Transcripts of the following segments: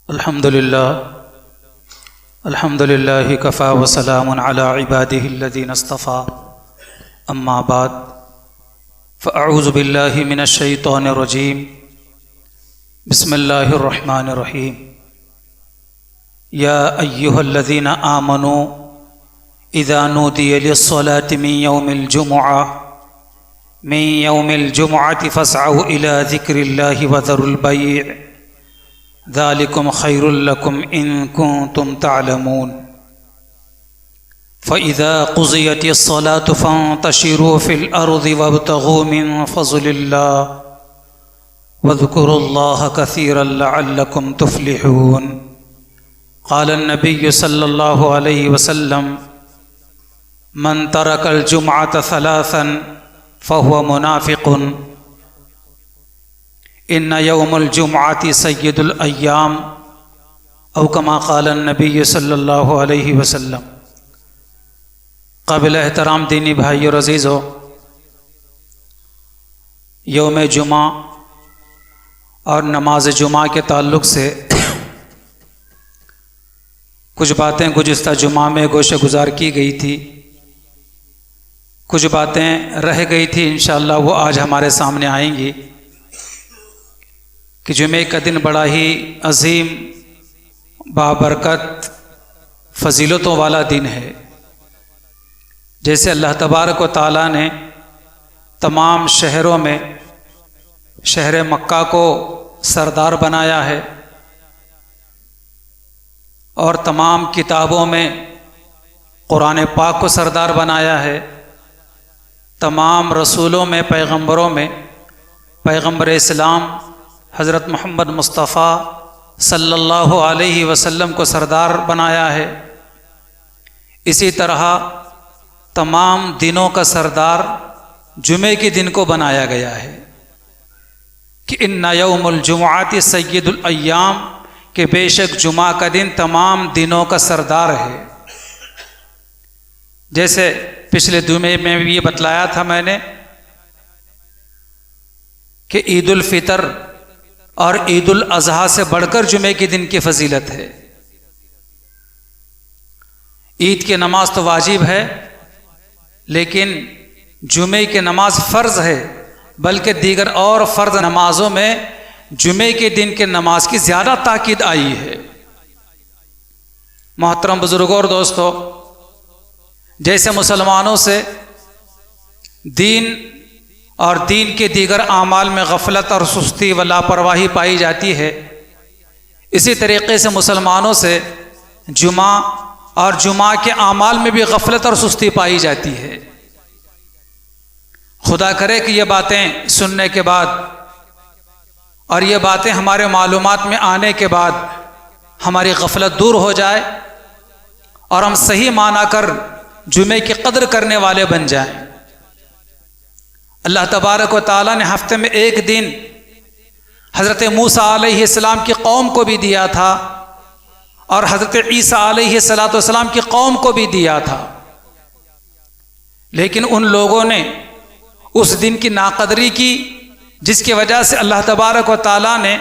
अल्हम्दुलिल्लाह कफ़ा व सलामुन अला इबादिहि अल्लज़ीना इस्तफ़ा अम्मा बाद फ़अऊज़ु बिल्लाहि मिनश शैतानिर रजीम बिस्मिल्लाहिर रहमानिर रहीम या अय्युहल्लज़ीना आमनू इज़ा नूदिया लिस्सलाति मिन यौमिल जुमुअति फ़स्अऊ इला ज़िक्रिल्लाहि व ज़रुल बैअ ज़ालिकुम खैरुल लकुम इन कुंतुम तअलमून फ़इज़ा क़ुज़ियतिस्सलातु फ़ंतशिरू फ़िल अर्ज़ि वब्तग़ू मिन फ़ज़लिल्लाह वज़्कुरुल्लाह कसीरन लअल्लकुम तुफ़्लिहून। क़ालन नबिय्यु सल्लल्लाहु अलैहि वसल्लम मन तरकल जुमअत सलासन फ़हुव मुनाफ़िक़ुन इन्ना यौमुल जुमअति सय्यदुल अय्याम औ कमा क़ालन नबिय्यु सल्लल्लाहु अलैहि वसल्लम। क़ाबिल एहतराम दीनी भाई और अज़ीज़ों, यौम जुमा और नमाज जुमा के ताल्लुक़ से कुछ बातें गुज़िश्ता जुमा में गोशे गुज़ार की गई थी, कुछ बातें रह गई थी। इंशाअल्लाह वो आज हमारे सामने आएंगी कि जुमे का दिन बड़ा ही अजीम, बाबरकत, फजीलतों वाला दिन है। जैसे अल्लाह तबारक व तआला ने तमाम शहरों में शहर मक्का को सरदार बनाया है और तमाम किताबों में कुरान पाक को सरदार बनाया है, तमाम रसूलों में, पैगंबरों में पैगंबर इस्लाम हज़रत मोहम्मद मुस्तफ़ा सल्लल्लाहु अलैहि वसल्लम को सरदार बनाया है। इसी तरह तमाम दिनों का सरदार जुमे के दिन को बनाया गया है कि इन्ना यौमुल जुमुअति सय्यदुल अय्याम, के बेशक जुमा का दिन तमाम दिनों का सरदार है। जैसे पिछले जुमे में भी ये बतलाया था मैंने कि ईद उल फितर और ईद उल अज़हा से बढ़कर जुमे के दिन की फजीलत है। ईद की नमाज तो वाजिब है, लेकिन जुमे की नमाज फ़र्ज़ है, बल्कि दीगर और फ़र्ज़ नमाजों में जुमे के दिन के नमाज की ज़्यादा ताकीद आई है। मोहतरम बुज़ुर्गों और दोस्तों, जैसे मुसलमानों से दीन और दीन के दीगर आमाल में गफलत और सुस्ती व लापरवाही पाई जाती है, इसी तरीके से मुसलमानों से जुमा और जुमा के आमाल में भी गफलत और सुस्ती पाई जाती है। खुदा करे कि ये बातें सुनने के बाद और ये बातें हमारे मालूमात में आने के बाद हमारी गफलत दूर हो जाए और हम सही माना कर जुमे की कदर करने वाले बन जाएं। अल्लाह तबारक व तआला ने हफ्ते में एक दिन हज़रत मूसा अलैहिस्सलाम की कौम को भी दिया था और हज़रत ईसा अलैहिस्सलाम की कौम को भी दिया था, लेकिन उन लोगों ने उस दिन की नाकदरी की, जिसकी वजह से अल्लाह तबारक व तआला ने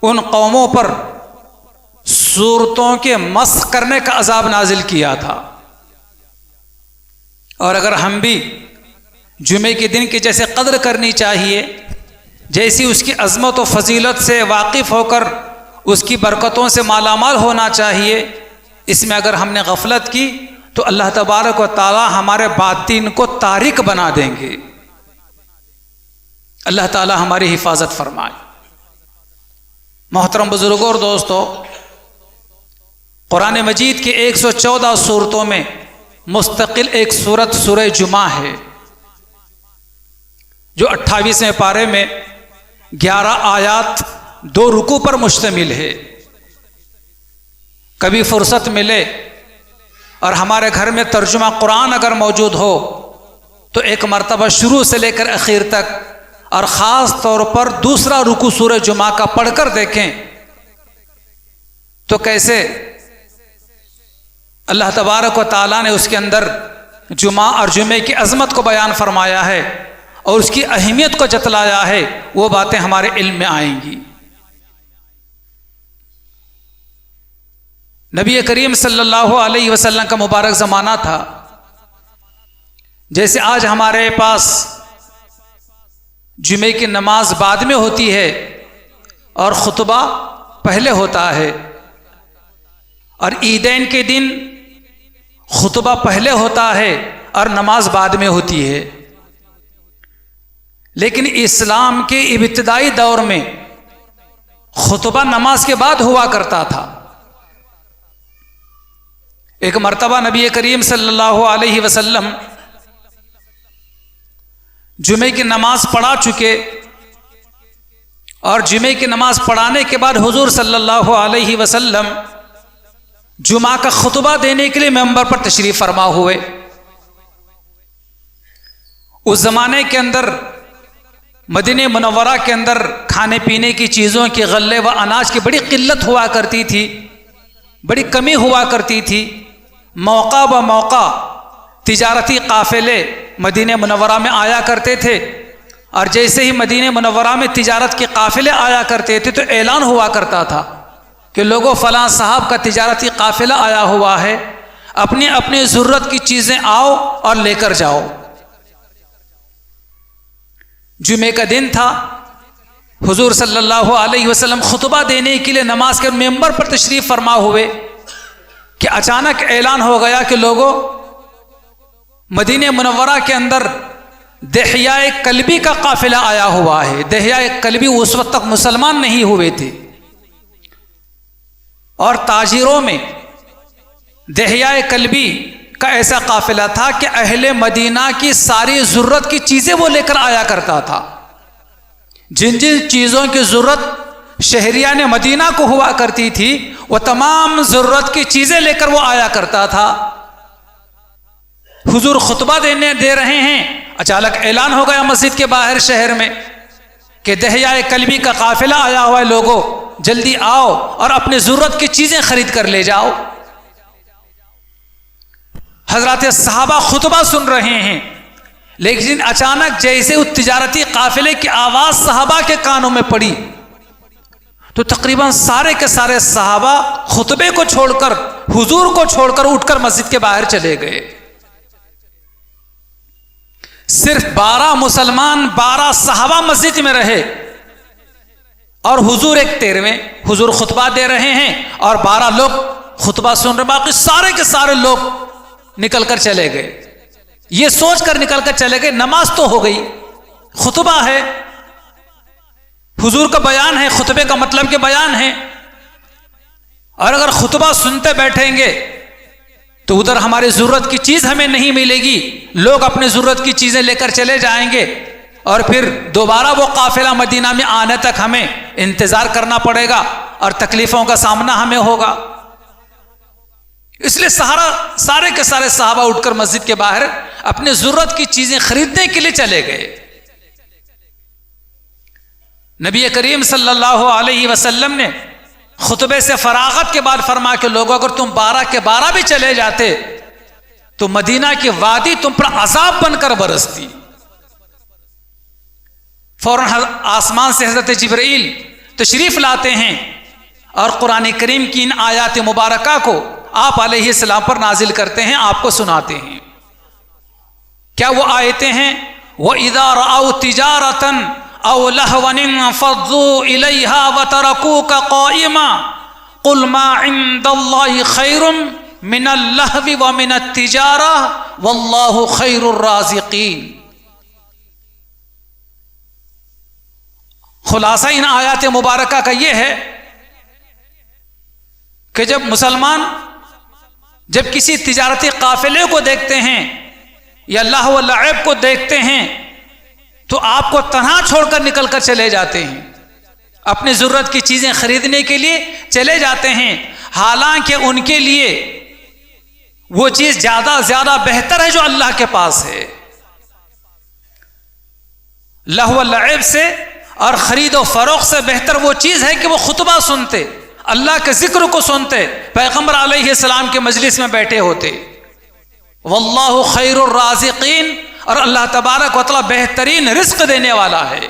उन कौमों पर सूरतों के मस्ख़ करने का अज़ाब नाजिल किया था। और अगर हम भी जुमे के दिन की जैसे कदर करनी चाहिए, जैसी उसकी अज़मत व फजीलत से वाकिफ़ होकर उसकी बरकतों से मालामाल होना चाहिए, इसमें अगर हमने गफलत की तो अल्लाह तबारक व तआला हमारे बातिन को तारिक बना देंगे। अल्लाह ताला हमारी हिफाजत फरमाए। मोहतरम बुजुर्गों और दोस्तों, कुरान मजीद की 114 सूरतों में मुस्तकिल एक सूरत सूरह जुमा है, जो 28वें पारे में 11 आयात 2 रुकू पर मुश्तमिल है। कभी फुर्सत मिले और हमारे घर में तर्जुमा कुरान अगर मौजूद हो तो एक मरतबा शुरू से लेकर आखिर तक और ख़ास तौर पर दूसरा रुकू सूरह जुमा का पढ़कर देखें तो कैसे अल्लाह तबारक व तआला ने उसके अंदर जुमा और जुमे की अज़मत को बयान फरमाया है और उसकी अहमियत को जतलाया है, वो बातें हमारे इल्म में आएंगी। नबी करीम सल्लल्लाहु अलैहि वसल्लम का मुबारक ज़माना था। जैसे आज हमारे पास जुमे की नमाज बाद में होती है और खुतबा पहले होता है, और ईदैन के दिन खुतबा पहले होता है और नमाज बाद में होती है। लेकिन इस्लाम के इब्तिदाई दौर में खुतबा नमाज के बाद हुआ करता था। एक मर्तबा नबी करीम सल्लल्लाहु अलैहि वसल्लम जुमे की नमाज पढ़ा चुके, और जुमे की नमाज पढ़ाने के बाद हुजूर सल्लल्लाहु अलैहि वसल्लम जुमा का खुतबा देने के लिए मेंबर पर तशरीफ फरमा हुए। उस जमाने के अंदर मदीने मुनव्वरा के अंदर खाने पीने की चीज़ों के गल्ले व अनाज की बड़ी किल्लत हुआ करती थी, बड़ी कमी हुआ करती थी। मौका ब मौका तिजारती काफ़िले मदीने मुनव्वरा में आया करते थे, और जैसे ही मदीने मुनव्वरा में तिजारत के काफ़िले आया करते थे तो ऐलान हुआ करता था कि लोगों फलां साहब का तिजारती काफ़िला आया हुआ है, अपनी अपनी ज़रूरत की चीज़ें आओ और लेकर जाओ। जुमे का दिन था, हुजूर सल्लल्लाहु अलैहि वसल्लम खुतबा देने के लिए नमाज के मेंबर पर तशरीफ फरमा हुए कि अचानक ऐलान हो गया कि लोगों, मदीने मुनव्वरा के अंदर दहियाए कल्बी का काफिला आया हुआ है। दहियाए कल्बी उस वक्त तक मुसलमान नहीं हुए थे, और ताजिरों में दहियाए कल्बी का ऐसा काफिला था कि अहले मदीना की सारी ज़रूरत की चीज़ें वो लेकर आया करता था। जिन जिन चीज़ों की ज़रूरत शहरियाने मदीना को हुआ करती थी, वो तमाम ज़रूरत की चीज़ें लेकर वो आया करता था। हुजूर खुतबा दे रहे हैं, अचानक ऐलान हो गया मस्जिद के बाहर शहर में कि दहियाए कल्बी का काफिला आया हुआ है, लोगों जल्दी आओ और अपनी ज़रूरत की चीज़ें खरीद कर ले जाओ। हजरत सहाबा खुतबा सुन रहे हैं, लेकिन अचानक जैसे उस तिजारती काफिले की आवाज़ सहाबा के कानों में पड़ी तो तकरीबन सारे के सारे सहाबा खुतबे को छोड़कर, हुजूर को छोड़कर उठकर मस्जिद के बाहर चले गए। सिर्फ 12 मुसलमान, 12 सहाबा मस्जिद में रहे, और हुजूर एक 13वें हुजूर खुतबा दे रहे हैं और 12 लोग खुतबा सुन रहे, बाकी सारे के सारे लोग निकलकर चले गए। ये सोचकर निकलकर चले गए नमाज तो हो गई, खुतबा है, हुजूर का बयान है, खुतबे का मतलब के बयान है, और अगर खुतबा सुनते बैठेंगे तो उधर हमारी ज़रूरत की चीज़ हमें नहीं मिलेगी, लोग अपनी ज़रूरत की चीज़ें लेकर चले जाएंगे, और फिर दोबारा वो काफिला मदीना में आने तक हमें इंतज़ार करना पड़ेगा और तकलीफ़ों का सामना हमें होगा। इसलिए सारे के सारे सहाबा उठकर मस्जिद के बाहर अपनी ज़रूरत की चीज़ें खरीदने के लिए चले गए। नबी करीम सल्लल्लाहु अलैहि वसल्लम ने खुतबे से फरागत के बाद फरमा के लोगों, अगर तुम 12 के 12 भी चले जाते तो मदीना की वादी तुम पर अजाब बनकर बरसती। फौरन आसमान से हज़रत जिब्रील तशरीफ लाते हैं और कुरान करीम की इन आयात मुबारका को आप अलैहिस्सलाम पर नाजिल करते हैं, आपको सुनाते हैं। क्या वो आयतें हैं? वो इज़ा रअऊ तिजारतन औ लहवन फज़्ज़ू इलैहा व तरकूका क़ाइमा क़ुल मा इंदल्लाहि खैरुम मिनल लहवी व मिनत तिजारा वल्लाहु खैरुर राज़िक़ीन। खुलासा इन आयात मुबारका का ये है कि जब मुसलमान जब किसी तिजारती काफिले को देखते हैं या लहव व लअब को देखते हैं तो आपको तन्हा छोड़कर निकलकर चले जाते हैं, अपनी ज़रूरत की चीज़ें खरीदने के लिए चले जाते हैं, हालांकि उनके लिए वो चीज़ ज़्यादा बेहतर है जो अल्लाह के पास है। लहव व लअब से और ख़रीद व फ़रोख्त से बेहतर वो चीज़ है कि वो खुतबा सुनते, अल्लाह के ज़िक्र को सुनते, पैगम्बर अलैहिस्सलाम के मजलिस में बैठे होते। वल्लाहु खैरुर राज़िक़ीन, और अल्लाह तबारक व तआला बेहतरीन रिज़्क़ देने वाला है।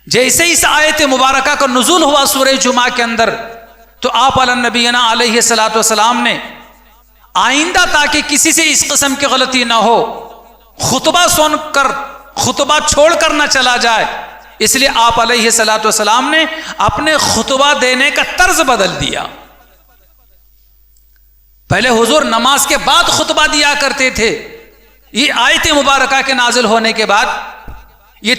जैसे इस आयत मुबारका का नुज़ूल हुआ सूरह जुमा के अंदर तो आप नबीना अलैहिस्सलातु वस्सलाम ने आइंदा ताकि किसी से इस किस्म की गलती ना हो, खुतबा सुनकर खुतबा छोड़कर ना चला जाए, इसलिए आप अलैहिस्सलातु वस्सलाम ने अपने खुतबा देने का तर्ज बदल दिया। पहले हुजूर नमाज के बाद खुतबा दिया करते थे। ये आयत मुबारका के नाजिल होने के बाद, ये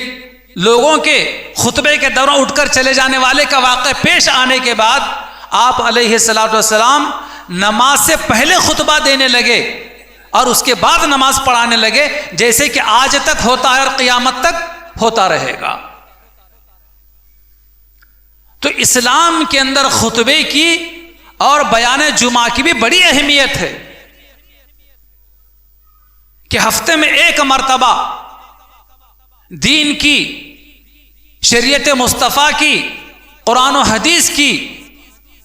लोगों के खुतबे के दौरान उठकर चले जाने वाले का वाक़या पेश आने के बाद आप अलैहिस्सलातु वस्सलाम नमाज से पहले खुतबा देने लगे और उसके बाद नमाज पढ़ाने लगे, जैसे कि आज तक होता है और क़यामत तक होता रहेगा। तो इस्लाम के अंदर खुतबे की और बयान जुमा की भी बड़ी अहमियत है कि हफ्ते में एक मर्तबा दीन की, शरीयत मुस्तफ़ा की, कुरान और हदीस की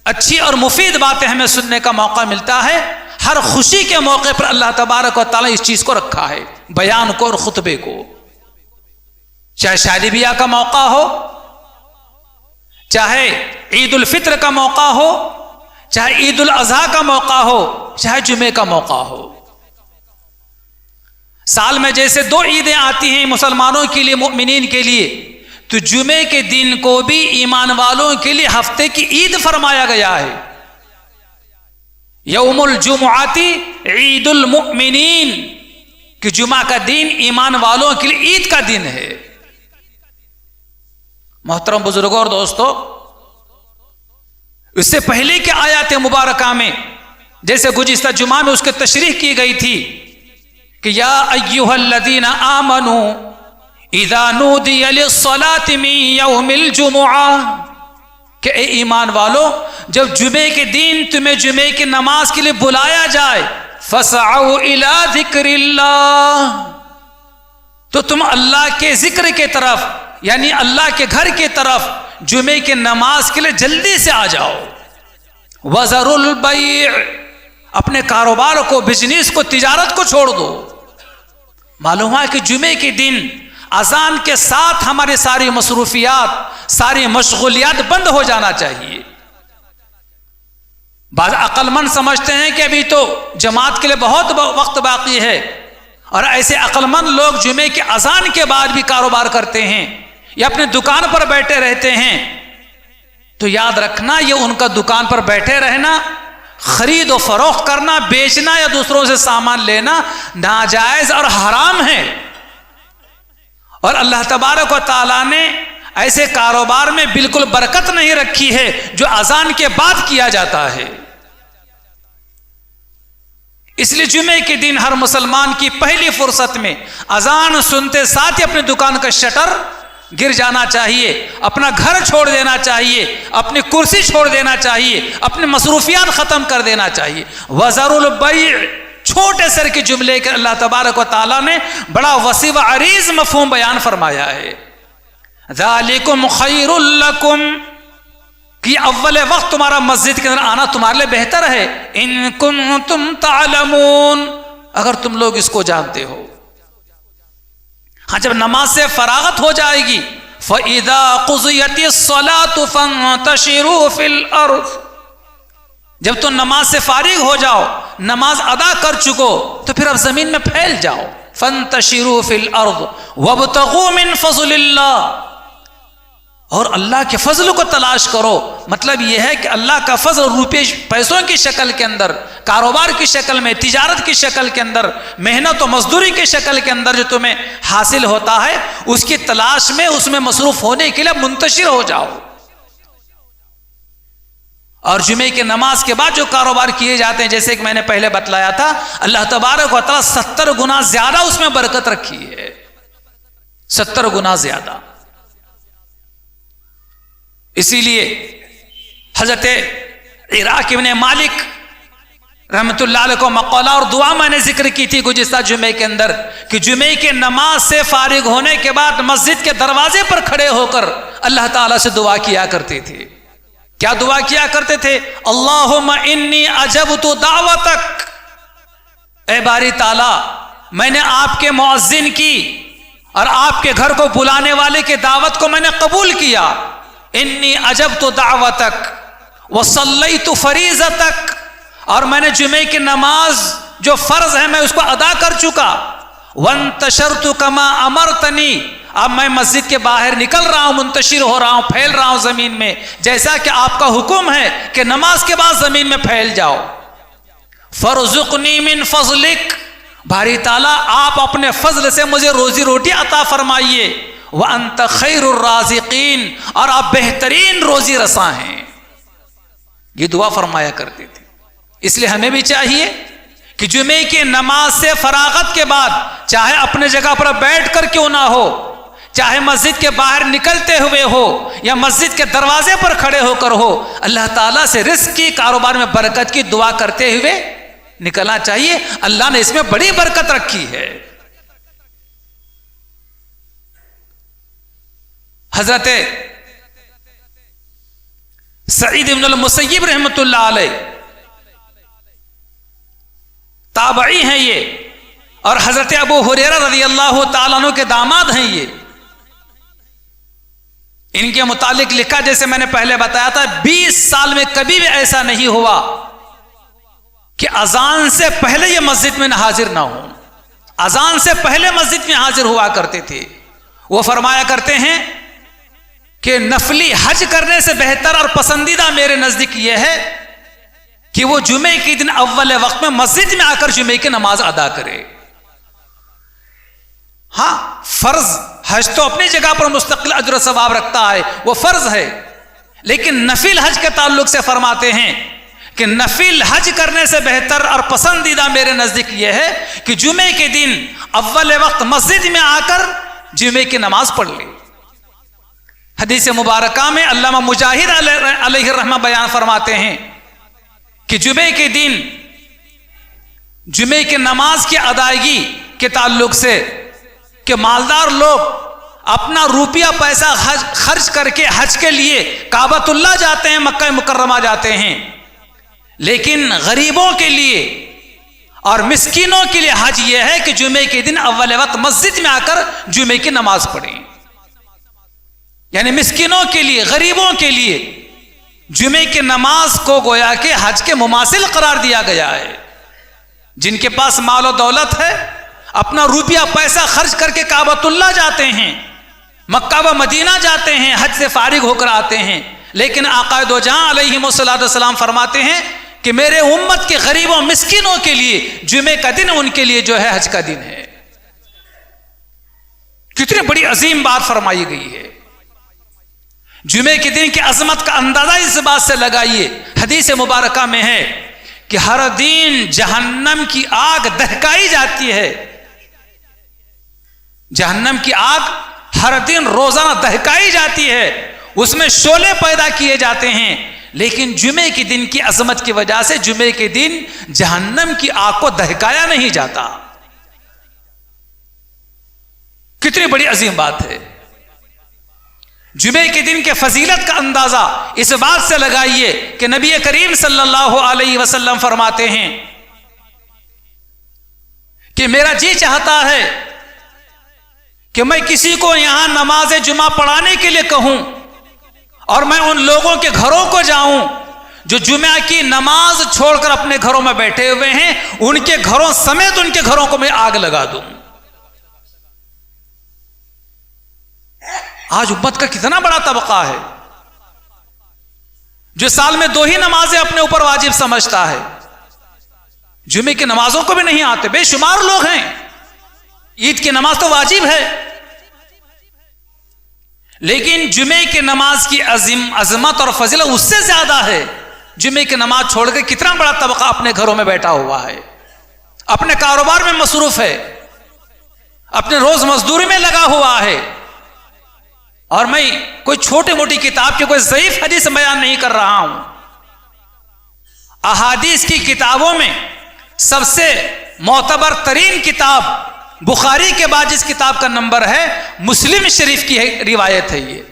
अच्छी और मुफीद बातें हमें सुनने का मौका मिलता है। हर खुशी के मौके पर अल्लाह तबारक व तआला इस चीज को रखा है, बयान को और खुतबे को। चाहे शादी ब्याह का मौका हो, चाहे ईद उल फित्र का मौका हो, चाहे ईद उल अज़हा का मौका हो, चाहे जुमे का मौका हो। साल में जैसे 2 ईदें आती हैं मुसलमानों के लिए, मुमिनीन के लिए, तो जुमे के दिन को भी ईमान वालों के लिए हफ्ते की ईद फरमाया गया है। यौमुल जुमुआती ईदुल मुमिनीन, कि जुमा का दिन ईमान वालों के लिए ईद का दिन है। मोहतरम बुजुर्गों और दोस्तों, इससे पहले के आयत मुबारका में जैसे गुज़िश्ता जुमा में उसकी तशरीह की गई थी कि या अय्युहल्लज़ीना आमनू इज़ा नूदिया लिस्सलाति मिन यौमिल जुमुआ, कि ए ईमान वालो, जब जुमे के दिन तुम्हें जुमे की नमाज के लिए बुलाया जाए, फसअउ इला ज़िक्रिल्लाह, तो तुम अल्लाह के जिक्र के तरफ, यानी अल्लाह के घर के तरफ जुमे के नमाज के लिए जल्दी से आ जाओ। वज़रुल बैअ, अपने कारोबार को, बिजनेस को, तिजारत को छोड़ दो। मालूम है कि जुमे के दिन अजान के साथ हमारी सारी मसरूफियात, सारी मशगूलियात बंद हो जाना चाहिए। बाज़ अक्लमंद समझते हैं कि अभी तो जमात के लिए बहुत वक्त बाकी है, और ऐसे अक्लमंद लोग जुमे के अजान के बाद भी कारोबार करते हैं या अपने दुकान पर बैठे रहते हैं। तो याद रखना, ये उनका दुकान पर बैठे रहना, खरीद और फरोख्त करना, बेचना या दूसरों से सामान लेना नाजायज और हराम है। और अल्लाह तबारक व तआला ने ऐसे कारोबार में बिल्कुल बरकत नहीं रखी है जो अजान के बाद किया जाता है। इसलिए जुमे के दिन हर मुसलमान की पहली फुर्सत में अजान सुनते साथ ही अपनी दुकान का शटर गिर जाना चाहिए, अपना घर छोड़ देना चाहिए, अपनी कुर्सी छोड़ देना चाहिए, अपनी मसरूफियात खत्म कर देना चाहिए। वज़रुल बैअ, छोटे सर के जुमले के अल्लाह तबारक व तआला ने बड़ा वसी व अरीज मफहूम बयान फरमाया है। ज़ालिकुम खैरुल लकुम, कि अव्वल वक्त तुम्हारा मस्जिद के अंदर आना तुम्हारे लिए बेहतर है। इन कुंतुम तालमून, अगर तुम लोग इसको जानते हो। हाँ, जब नमाज से फरागत हो जाएगी, फ़इज़ा क़ुज़ियतिस्सलातु फ़ंतशिरू फ़िल अर्ज़, जब तुम नमाज से फारिग हो जाओ, नमाज अदा कर चुको, तो फिर अब जमीन में फैल जाओ। फ़ंतशिरू फ़िल अर्ज़ वब्तग़ू मिन फ़ज़लिल्लाह, और अल्लाह के फजल को तलाश करो। मतलब यह है कि अल्लाह का फजल रुपये पैसों की शक्ल के अंदर, कारोबार की शक्ल में, तिजारत की शक्ल के अंदर, मेहनत और मजदूरी की शक्ल के अंदर जो तुम्हें हासिल होता है, उसकी तलाश में, उसमें मसरूफ होने के लिए मुंतशिर हो जाओ। और जुमे के नमाज के बाद जो कारोबार किए जाते हैं, जैसे कि मैंने पहले बतलाया था, अल्लाह तबारक व तआला 70 गुना ज्यादा उसमें बरकत रखी है, 70 गुना ज्यादा। इसीलिए हजरत इराक इब्ने मालिक रहमतुल्लाह अलैह को मक़ौला और दुआ मैंने जिक्र की थी गुज़िश्ता जुमे के अंदर, कि जुमे के नमाज से फारिग होने के बाद मस्जिद के दरवाजे पर खड़े होकर अल्लाह ताला से दुआ किया करते थे। क्या दुआ किया करते थे? अल्लाहुम्मा इन्नी अजबतु दावतक, ए बारी ताला, मैंने आपके मुअज्जिन की और आपके घर को बुलाने वाले के दावत को मैंने कबूल किया। इन्नी अजबतु दावतक वसल्लैतु फरीज़तक, और मैंने जुमे की नमाज जो फर्ज है मैं उसको अदा कर चुका। वंतशरतु कमा अमरतनी, अब मैं मस्जिद के बाहर निकल रहा हूं, मुंतशिर हो रहा हूं, फैल रहा हूं जमीन में, जैसा कि आपका हुक्म है कि नमाज के बाद जमीन में फैल जाओ। फरजुकनी मिन फजलिक, बारी ताला आप अपने फजल से मुझे रोजी रोटी अता फरमाइए। व अंत खैरुर राज़िकीन, और आप बेहतरीन रोजी रसा हैं। ये दुआ फरमाया करते थे। इसलिए हमें भी चाहिए कि जुमे की नमाज से फरागत के बाद, चाहे अपने जगह पर बैठ कर क्यों ना हो, चाहे मस्जिद के बाहर निकलते हुए हो या मस्जिद के दरवाजे पर खड़े होकर हो, अल्लाह ताला से रिस्क की, कारोबार में बरकत की दुआ करते हुए निकलना चाहिए। अल्लाह ने इसमें बड़ी बरकत रखी है। हजरत सईद इब्नुल मुसय्यिब रहमतुल्लाह अलैह ताबई हैं ये, और हजरत अबू हुरैरा रज़ियल्लाहु ताला अन्हु के दामाद हैं ये। इनके मुतालिक लिखा, जैसे मैंने पहले बताया था, 20 साल में कभी भी ऐसा नहीं हुआ कि अजान से पहले ये मस्जिद में हाजिर ना हो। अजान से पहले मस्जिद में हाजिर हुआ करते थे। वो फरमाया करते हैं कि नफली हज करने से बेहतर और पसंदीदा मेरे नजदीक यह है कि वो जुमे के दिन अव्वल वक्त में मस्जिद में आकर जुमे की नमाज अदा करे। हाँ, फर्ज हज तो अपनी जगह पर मुस्तकिल अजर सवाब रखता है, वो फर्ज है, लेकिन नफिल हज के ताल्लुक से फरमाते हैं कि नफिल हज करने से बेहतर और पसंदीदा मेरे नजदीक यह है कि जुमे के दिन अव्वल वक्त मस्जिद में आकर जुमे की नमाज पढ़ ले। हदीस मुबारका में अल्लामा मुजाहिद अलैहि रहमा बयान फरमाते हैं कि जुमे के दिन जुमे की नमाज की अदायगी के ताल्लुक से कि मालदार लोग अपना रुपया पैसा खर्च करके हज के लिए काबतुल्लाह जाते हैं, मक्का मुकर्रमा जाते हैं, लेकिन गरीबों के लिए और मिस्कीनों के लिए हज यह है कि जुमे के दिन अव्वल वक्त मस्जिद में आकर जुमे की नमाज पढ़ें। यानी मिस्कीनों के लिए, गरीबों के लिए जुमे की नमाज को गोया के हज के मुमासिल करार दिया गया है। जिनके पास माल और दौलत है, अपना रुपया पैसा खर्च करके काबतुल्लाह जाते हैं, मक्का व मदीना जाते हैं, हज से फारिग होकर आते हैं, लेकिन आका दो जहां अलैहिस्सलाम फरमाते हैं कि मेरे उम्मत के गरीबों मिस्किनों के लिए जुमे का दिन उनके लिए जो है हज का दिन है। कितनी बड़ी अजीम बात फरमाई गई है। जुमे के दिन की अजमत का अंदाजा इस बात से लगाइए, हदीस मुबारका में है कि हर दिन जहन्नम की आग दहकाई जाती है। जहन्नम की आग हर दिन रोजाना दहकाई जाती है, उसमें शोले पैदा किए जाते हैं, लेकिन जुमे के दिन की अजमत की वजह से जुमे के दिन जहन्नम की आग को दहकाया नहीं जाता। कितनी बड़ी अजीम बात है। जुमे के दिन के फजीलत का अंदाजा इस बात से लगाइए कि नबी करीम सल्लल्लाहु अलैहि वसल्लम फरमाते हैं कि मेरा जी चाहता है कि मैं किसी को यहां नमाज जुमा पढ़ाने के लिए कहूं और मैं उन लोगों के घरों को जाऊं जो जुमा की नमाज छोड़कर अपने घरों में बैठे हुए हैं, उनके घरों समेत उनके घरों को मैं आग लगा दूं। आज उम्मत का कितना बड़ा तबका है जो साल में 2 ही नमाजें अपने ऊपर वाजिब समझता है, जुमे की नमाजों को भी नहीं आते। बेशुमार लोग हैं, ईद की नमाज तो वाजिब है, लेकिन जुमे की नमाज की अजमत और फजीलत उससे ज्यादा है। जुमे की नमाज छोड़कर कितना बड़ा तबका अपने घरों में बैठा हुआ है, अपने कारोबार में मसरूफ है, अपने रोज मजदूरी में लगा हुआ है। और मैं कोई छोटी मोटी किताब के कोई ज़ईफ हदीस बयान नहीं कर रहा हूं। अहादीस की किताबों में सबसे मोतबर तरीन किताब बुखारी के बाद जिस किताब का नंबर है, मुस्लिम शरीफ की रिवायत है ये,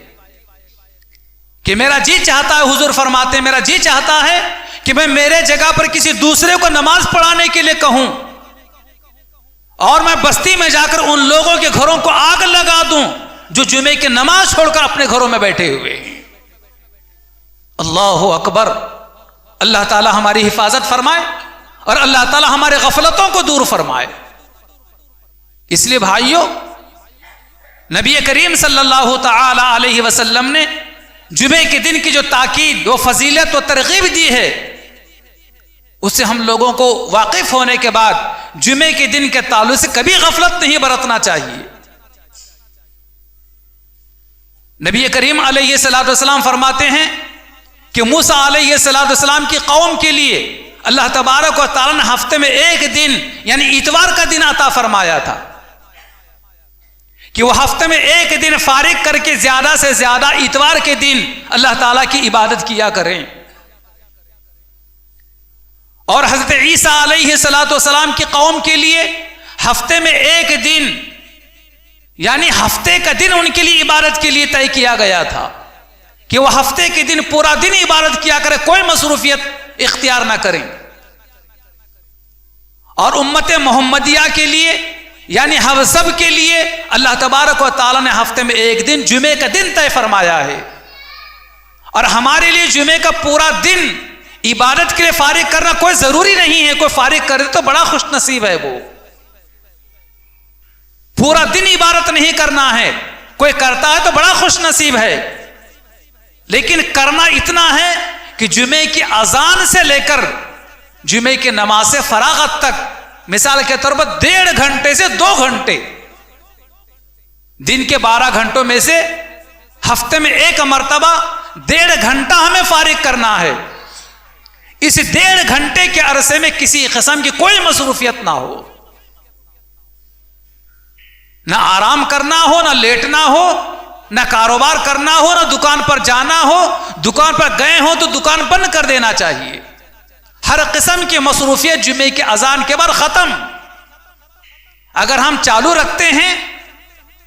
कि मेरा जी चाहता है, हुजूर फरमाते हैं, मेरा जी चाहता है कि मैं मेरे जगह पर किसी दूसरे को नमाज पढ़ाने के लिए कहूं और मैं बस्ती में जाकर उन लोगों के घरों को आग लगा दूं जो जुमे की नमाज छोड़कर अपने घरों में बैठे हुए हैं। अल्लाहु अकबर। अल्लाह ताला हमारी हिफाजत फरमाए और अल्लाह ताला हमारे गफलतों को दूर फरमाए। इसलिए भाइयों, नबी करीम सल्लल्लाहु ताला अलैहि वसल्लम ने जुमे के दिन की जो ताकीद, वो फजीलत, वो तरगीब दी है, उससे हम लोगों को वाकिफ होने के बाद जुमे के दिन के ताल्लुक से कभी गफलत नहीं बरतना चाहिए। नबी करीम अलैहिस्सलाम फरमाते हैं कि मूसा अलैहिस्सलाम की कौम के लिए अल्लाह तबारक व तआला ने हफ्ते में एक दिन यानी इतवार का दिन अता फरमाया था कि वह हफ्ते में एक दिन फारिग करके ज्यादा से ज्यादा इतवार के दिन अल्लाह ताला की इबादत किया करें। और हजरत ईसा अलैहिस्सलाम की कौम के लिए हफ्ते में एक दिन यानी हफ्ते का दिन उनके लिए इबादत के लिए तय किया गया था कि वह हफ्ते के दिन पूरा दिन इबादत किया करें, कोई मसरूफियत इख्तियार ना करें। और उम्मत मोहम्मदिया के लिए यानी हम सब के लिए अल्लाह तबारक व तआला ने हफ्ते में एक दिन जुमे का दिन तय फरमाया है। और हमारे लिए जुमे का पूरा दिन इबादत के लिए फारिग करना कोई जरूरी नहीं है। कोई फारिग करे तो बड़ा खुशनसीब है, वो पूरा दिन इबादत नहीं करना है, कोई करता है तो बड़ा खुशनसीब है। लेकिन करना इतना है कि जुमे की अजान से लेकर जुमे की नमाज से फरागत तक, मिसाल के तौर पर 1.5 घंटे से 2 घंटे, दिन के 12 घंटों में से हफ्ते में एक मर्तबा 1.5 घंटा हमें फारिग करना है। इस 1.5 घंटे के अरसे में किसी किस्म की कोई मसरूफियत ना हो, ना आराम करना हो, ना लेटना हो, ना कारोबार करना हो, ना दुकान पर जाना हो। दुकान पर गए हो तो दुकान बंद कर देना चाहिए। हर किस्म की मसरूफियत जुमे के अजान के बाद खत्म। अगर हम चालू रखते हैं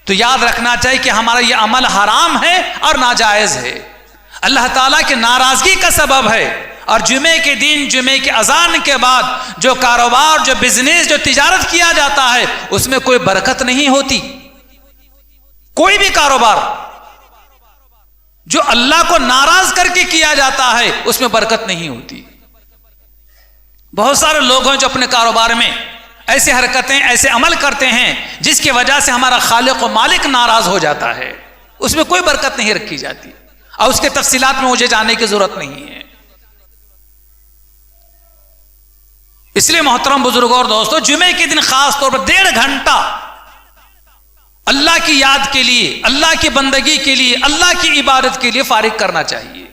तो याद रखना चाहिए कि हमारा यह अमल हराम है और नाजायज है, अल्लाह ताला की नाराजगी का सबब है। और जुमे के दिन जुमे के अजान के बाद जो कारोबार, जो बिजनेस, जो तिजारत किया जाता है उसमें कोई बरकत नहीं होती। कोई भी कारोबार जो अल्लाह को नाराज करके किया जाता है उसमें बरकत नहीं होती। बहुत सारे लोग हैं जो अपने कारोबार में ऐसे हरकतें, ऐसे अमल करते हैं जिसकी वजह से हमारा खालिक व मालिक नाराज हो जाता है, उसमें कोई बरकत नहीं रखी जाती। और उसके तफसीलात में मुझे जाने की जरूरत नहीं है। इसलिए मोहतरम बुजुर्गों और दोस्तों, जुमे के दिन खास तौर पर 1.5 घंटा अल्लाह की याद के लिए, अल्लाह की बंदगी के लिए, अल्लाह की इबादत के लिए फारिग करना चाहिए।